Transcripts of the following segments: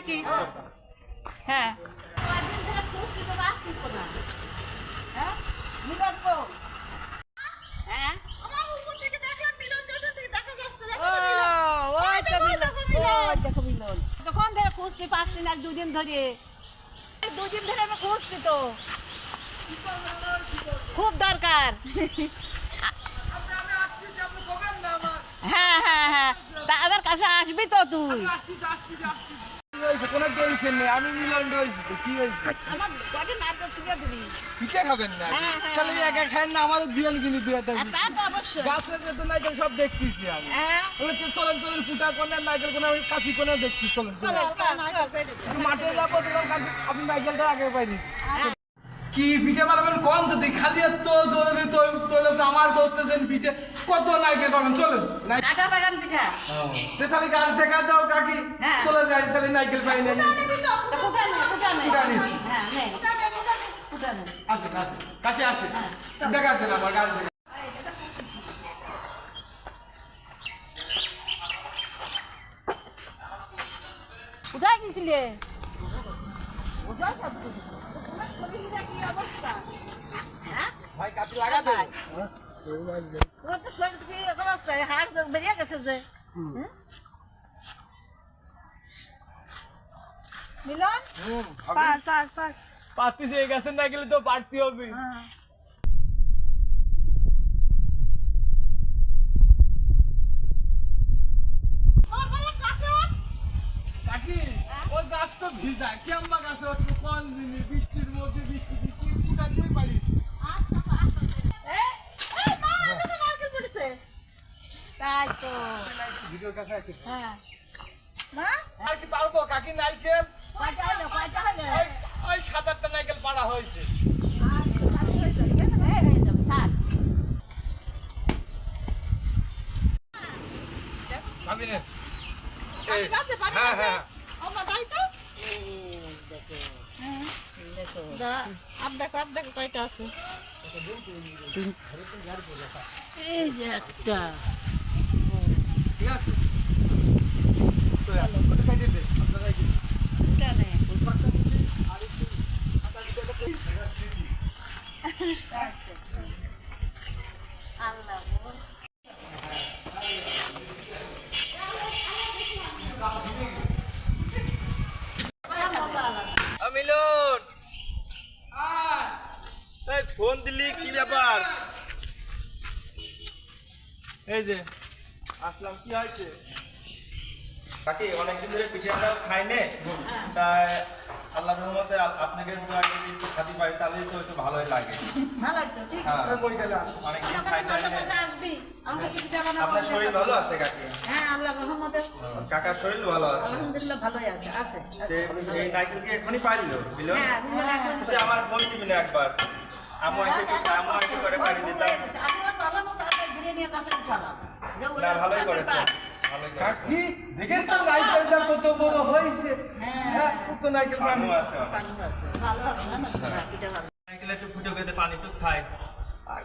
নাকি? হ্যাঁ তখন থেকে খুঁজতে পারছি না, দুদিন ধরে আমি খুঁজছি তো, খুব দরকার। হ্যাঁ হ্যাঁ হ্যাঁ, তা আমার কাছে আসবি তো তুই? কোনো টেনশন নেই, আমি মিলন রয়েছি তো। কি হয়েছে? আমার কয়টা নারকেল ছিঁড়ে দিবি। পিঠে খাবেন না? হ্যাঁ, হ্যাঁ, তাহলে হ্যাঁ। একা খান না, আমারও দিয়েন কিনি দু একটা। তা তো অবশ্যই। গাছের যে তো নাইকেল সব দেখতেছি আমি। হ্যাঁ চলেন চলেন, ফুটা কোনে নাইকেল কোনে, আমি কাশি কোনে দেখছি। চলেন চলেন, একটু মাঠে যাবো, আপনি নাইকেলটা আগে পাইনি। কি পিঠে বানাবেন কোন তো দেখি, খালি তো জরুরি তো আমার বসতেছেন পিঠে কত নাইকেল পাবেন। চলেন কাটা বাগান পিঠা। তো তাহলে গাছ দেখা দাও কাকি, হ্যাঁ। চলে যাই, তাহলে নাইকেল পাই না। তা কোথায় নে, কোথায় নে? ফুটা নিছি। হ্যাঁ নে, কোথায় নে? আসেন আসেন কাকি আসেন, দেখাচ্ছেন আমার গাছ দেখা। কোথায় গেছিলে? ভাই কাকি লাগা দে। তোর তো শরীর কি এরকম অবস্থা, হাড় বেরিয়ে গেছে যে। হুম? মিলন পার পাতি হয়ে গেছেন না গেলে তো পারতে হবে। কাকি ওই গাছ তো ভিজা, কেমবা গাছে হচ্ছে কোন জিনিস, বৃষ্টির মধ্যে বৃষ্টি ফুটাতেই পারি। তাই তো। ভিডিওর কাছে আছে। হ্যাঁ মা, আর কি পারবো কাকি নাইকেল? কয়টা হলো? ওই 7-8টা নাইকেল পাড়া হয়েছে। হয়ে যাবে, থাক। ভাবি নে। হ্যাঁ হ্যাঁ আপ দেখো কয়টা আছে। এই যে একটা। ঠিক আছে। তো ওটা সাইডে দে, আপনারা কি এটা নে। ওই পাশটা নিচে আর একটু আটা দিতে আল্লাহ গো। মিলন, এই ফোন দিলি কি ব্যাপার? এই যে আসলাম, কি হয়েছে? কাকি অনেকদিন ধরে পিঠে আমরা খাই নে, তাই আল্লাহ রহমতে আপনাকে একটু খাতি পারি, তাহলেই তো একটু ভালোই লাগে। ভালো তো, ঠিক হ্যাঁ, আছে। কই গেল? অনেকদিন আমার খাই কাছে টাই মাঝে নে। মাঝে আসবি। আমার কাছে পিঠা বানাবো। আপনার শরীর ভালো আছে কাকি? হ্যাঁ আল্লাহর রহমতে কাকার শরীর ভালো আছে? আলহামদুলিল্লাহ ভালোই আছে। এই নাইকেল কি এখনই পাইলো মিলন? হ্যাঁ মিলন এখন তুই আমার ফোন দিবি না একবার? আমু এসে করে পাড়ি দিতাম। আপনারা ভালো মতো আগে ঘুরে নিয়ে কাছে উঠালাম। না, ভালোই করেছে, ভালোই করেছে। কাকি দেখেন তো নাইকেলটা কত বড় হয়েছে। হ্যাঁ কত নাইকেল আমু পানি। আছে অনেক। পানি আছে। ভালো হবে না পিঠা ভালো। নাইকেল একটু ফুটো খেতে পানি তো খাই।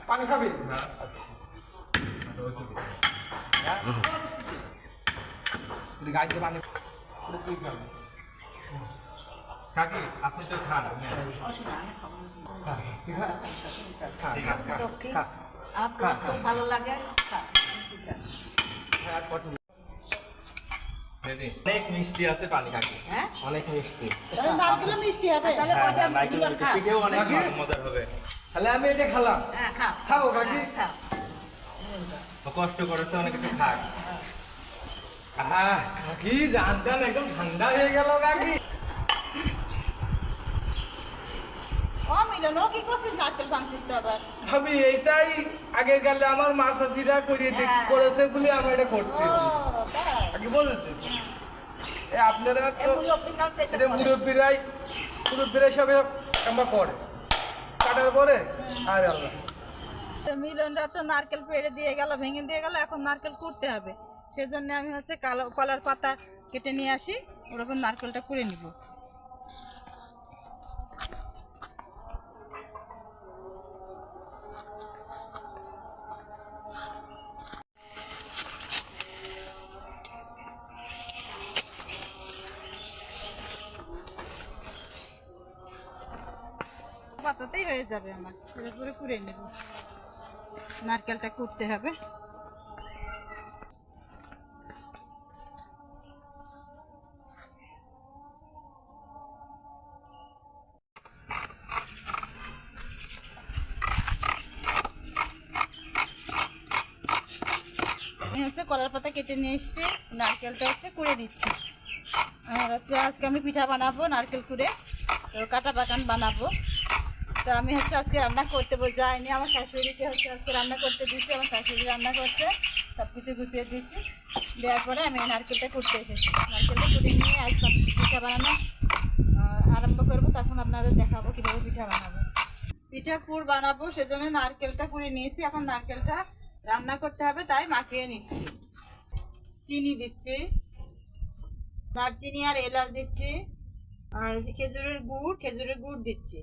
পানি খাবেন? হ্যাঁ, গাইতে পানি তুই খাবি। কাকি আপনি তো খান। অসুবিধা আমি খাবো না। ঠিক আছে? ঠিক আছে। লক্ষ্মী, আপনার খুব ভালো লাগে খা। পিঠা। অনেক মিষ্টি আছে পানি কাকি, হ্যাঁ অনেক মিষ্টি। তাহলে নারকেল মিষ্টি হবে। তাহলে হ্যাঁ, ওটা নারকেল মিলন খা। পিঠেও অনেক মজার হবে। তাহলে আমি এটা খেলাম। হ্যাঁ খা। খাও কাকি। খা। কষ্ট করেছে অনেক কিছু খাক। কাকি জানতাম একদম ঠান্ডা হয়ে গেল কাকি। ও মিলন, ও কি করছিস? নারকেল ভাঙছিস তো আবার। ভাবি এইটাই আগের কালে আমার মা শাশিরা করেছে বলে আমি এটা করতেছি। তাই? আগে বলেছে আপনারা এ তো মুরব্বি কাল থেকে এটা মুরব্বীরাই সবে আমরা করে কাটার পরে। আরে আল্লাহ, মিলনরা তো নারকেল পেড়ে দিয়ে গেল, ভেঙে দিয়ে গেল, এখন নারকেল কুড়তে হবে। সেজন্য আমি হচ্ছে কলার পাতা কেটে নিয়ে আসি, ওরকম নারকেলটা কুড়ে নিব। হয়ে যাবে আমার, এরপরে কুড়ে নেব। নারকেলটা কুটতে হবে। আমি হচ্ছে কলার পাতা কেটে নিয়ে এসেছি, নারকেলটা হচ্ছে কুড়ে দিচ্ছি। আর হচ্ছে আজকে আমি পিঠা বানাবো নারকেল কুড়ে, তো কাটা বাগান বানাবো। তো আমি হচ্ছে আজকে রান্না করতে যাইনি, আমার শাশুড়িকে হচ্ছে আজকে রান্না করতে দিয়েছি। আমার শাশুড়ি রান্না করছে, সব কিছু গুছিয়ে দিয়েছি। দেওয়ার পরে আমি নারকেলটা কুটতে এসেছি। নারকেলটা কুটে নিয়ে আজ পিঠা বানানো আরম্ভ করবো। তখন আপনাদের দেখাবো কীভাবে পিঠা বানাবো। পিঠার পুর বানাবো, সেজন্য নারকেলটা কুড়ে নিয়েছি। এখন নারকেলটা রান্না করতে হবে, তাই মাখিয়ে নিচ্ছি। চিনি দিচ্ছি, দারচিনি আর এলাচ দিচ্ছি, আর যে খেজুরের গুড় দিচ্ছি।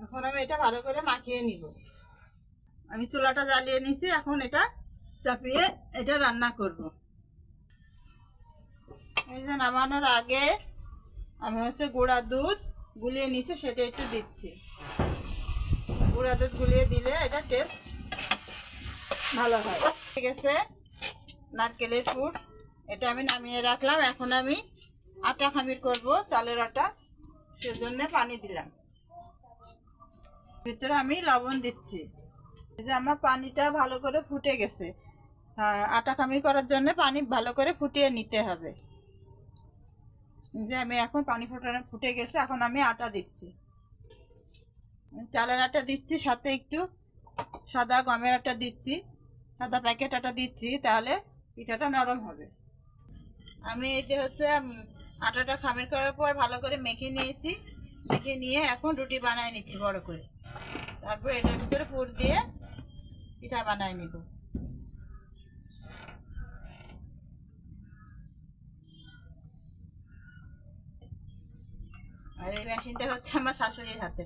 এখন আমি এটা ভালো করে মাখিয়ে নিব। আমি চুলাটা জ্বালিয়ে নিছি, এখন এটা চাপিয়ে এটা রান্না করব। এই যে নামানোর আগে আমি হচ্ছে গুঁড়া দুধ গুলিয়ে নিছি, সেটা একটু দিচ্ছি। গুঁড়া দুধ গুলিয়ে দিলে এটা টেস্ট ভালো হয়। ঠিক আছে, নারকেলের পুর এটা আমি নামিয়ে রাখলাম। এখন আমি আটা খামির করব, চালের আটা, সেজন্য পানি দিলাম। ভিতরে আমি লবণ দিচ্ছি। এই যে আমার পানিটা ভালো করে ফুটে গেছে। আটা খামির করার জন্য পানি ভালো করে ফুটিয়ে নিতে হবে। যে আমি এখন পানি ফুটে গেছে, এখন আমি আটা দিচ্ছি। চালের আটা দিচ্ছি, সাথে একটু সাদা গমের আটা দিচ্ছি, সাদা প্যাকেট আটা দিচ্ছি, তাহলে পিঠাটা নরম হবে। আমি এই যে হচ্ছে আটাটা খামির করার পর ভালো করে মেখে নিয়েছি। মেখে নিয়ে এখন রুটি বানায় নিচ্ছি বড় করে। তারপর এটার ভিতরে পুর দিয়ে পিঠা বানায় নিব। আর এই মেশিনটা হচ্ছে আমার শাশুড়ির হাতে,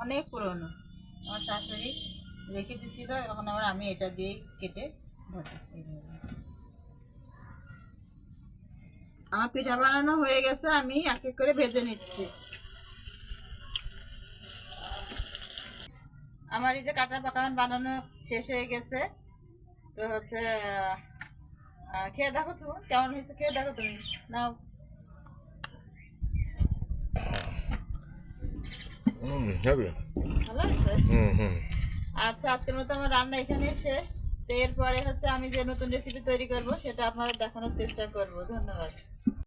অনেক পুরনো। আমার শাশুড়ি রেখে দিছিল, এখন আবার আমি এটা দিয়ে কেটে ভাজি। আমার পিঠা বানানো হয়ে গেছে, আমি এক এক করে ভেজে নিচ্ছি। আমার এই যে কাটা পাকান বানানো শেষ হয়ে গেছে। তো হচ্ছে খেয়ে দেখো তুমি কেমন হয়েছে, খেয়ে দেখো তুমি নাও। ভালো হয়েছে? আচ্ছা, আজকের মতো আমার রান্না এখানে শেষ। তো এরপরে হচ্ছে আমি যে নতুন রেসিপি তৈরি করব সেটা আপনাদের দেখানোর চেষ্টা করব। ধন্যবাদ।